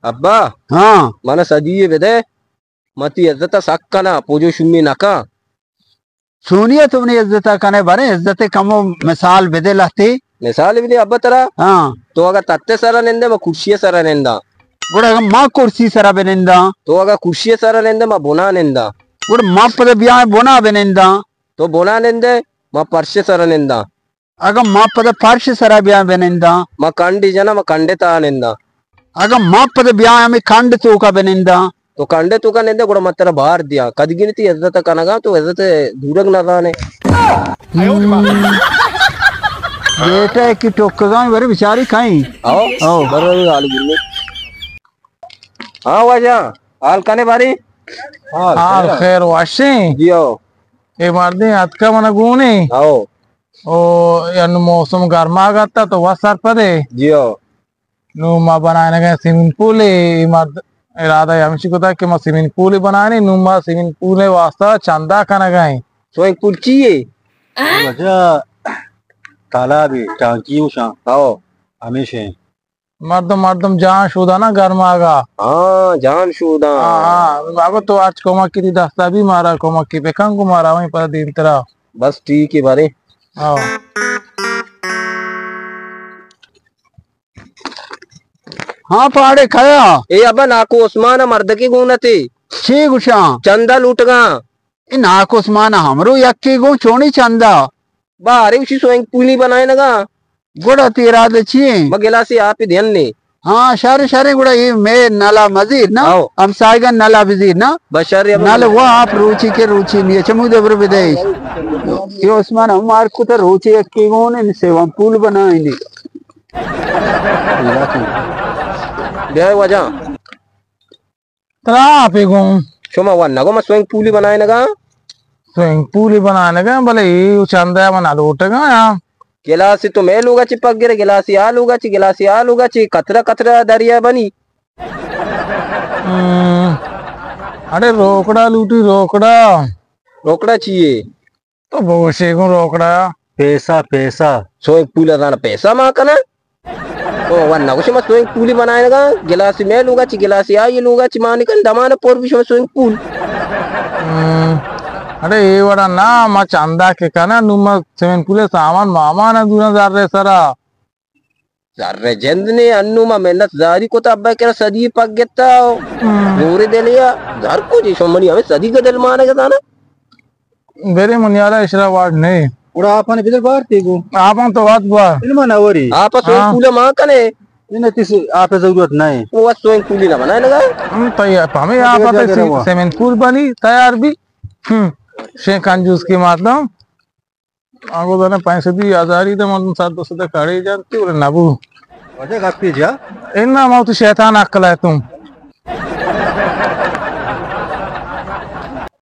अब्बा हाँ mana sadiye bede mati izzata sakkana pojo shummi naka सुनिए तुमने इज्जत कने बारे इज्जत कमो मिसाल बेदे लाती misal bide abba tara हाँ to aga tatte sara nende ma kursiye sara nenda गुड़ माँ कुर्सी सरा बेनिंदा to aga kursiye sara nende ma bona nenda गुड़ माँ पद ब्याह बोना बेनिंदा to bona nende ma parshe sara nenda अगर माँ पद फर्श सरा ब्याह बेनिंदा ma kandi jana ma kande ta nenda अगर माँ पद ब्याह में खंड तो का बेनिंदा तो कंडे तो का नंदे गुड़ मत्तर बाहर दिया कदगिनती इज्जत कनगा तो इज्जत दूरग ना दाने बेटा की टोकगा बरे बेचारी खाई आओ आओ बरोबर हाल गिरने हाँ वाजा हाल कने बारी हाल खैर वाशे जियो ये मारदे अतका मन गुने आओ ओ यान मौसम गर्मा गत्ता तो वसर पदे जियो नु मा बनाने का स्विमिंग पूल है मर्द इरादा यमशी को था कि मैं स्विमिंग पूल बनाने नु मा स्विमिंग पूल वास्ता चंदा कना गए स्विमिंग पूल चाहिए वजह तालाब है टांकी उषा आओ हमेशा मर्दम मर्दम जान शुदा ना गर्मागा हाँ जान शुदा हाँ बागो तो आज कोमा की दस्ता भी मारा कोमा की बेकंग को मारा वहीं पर दिन तरह बस ठीक है बारे आओ हाँ पहाड़े खाया ए अब्बा नाको उस्मान मर्द की गुनती छी गुशा चंदा लूटगा इन नाक उस्मान हमरो यक्की गो चोणी चंदा बाहर उसी स्विमिंग पूल नहीं बनाए नगा गुड़ा तेरा दे छी मैं गिलासी आप ही ध्यान ने हाँ शारे शारे गुड़ा ये मैं नाला मजीद ना आओ। हम साइगन नाला वजीर ना बशर नाले वो आप रुचि के रुचि नहीं चमू देवर विदेश ये उस्मान हमार को तो रुचि यक्की गो ने सेवा पूल बनाएंगे ब्याह वजह तरा पे गो शुमा वन नगो मैं स्विमिंग पूल ही बनाए नगा स्विमिंग पूल बनाने का भले ये चंदा मना लूटेगा यार गिलासी तो मैं लूगा ची पक गिरे गिलासी आ लूगा ची कतरा कतरा दरिया बनी अरे रोकड़ा लूटी रोकड़ा रोकड़ा चाहिए तो बोशे को रोकड़ा पैसा पैसा स्विमिंग पूल अदाना पैसा माँ का ना तो वन नगो शुमा स्विमिंग पूल ही बनाए नगा गिलासी मैं लूगा ची गिलासी आ ये लूगा ची माँ निकल दमाना पोर भी शुमा स्विमिंग पूल अरे ये वाला ना मा चंदा के काना नुमा स्विमिंग पूल सामान मामा ना दूना जार रे सरा सर्रे जंद ने अन्नू मा मेहनत जारी को तो अब्बा केरा सदी पक गेता गोरे दे लिया घर को जी शोमनी हमें सदी का दिल माने का था ना बेरे मुनियाला इशरा वार्ड नहीं उड़ा आपने बिदर बाहर तेगो आपन तो बात बुआ इल्मा ना वरी आप स्विमिंग पूल माँ कने इन्हें तिस आप जरूरत नहीं वो स्विमिंग पूल ही ना बनाए लगा तैयार हमें यहाँ पर स्विमिंग पूल बनी तैयार भी शेख कंजूस की मातम आगो तो ने पैसे दी आजारी तो मतलब 700 खड़े जानती और नबू वजह काफी जा इन्ना मौत शैतान अक्ल है तुम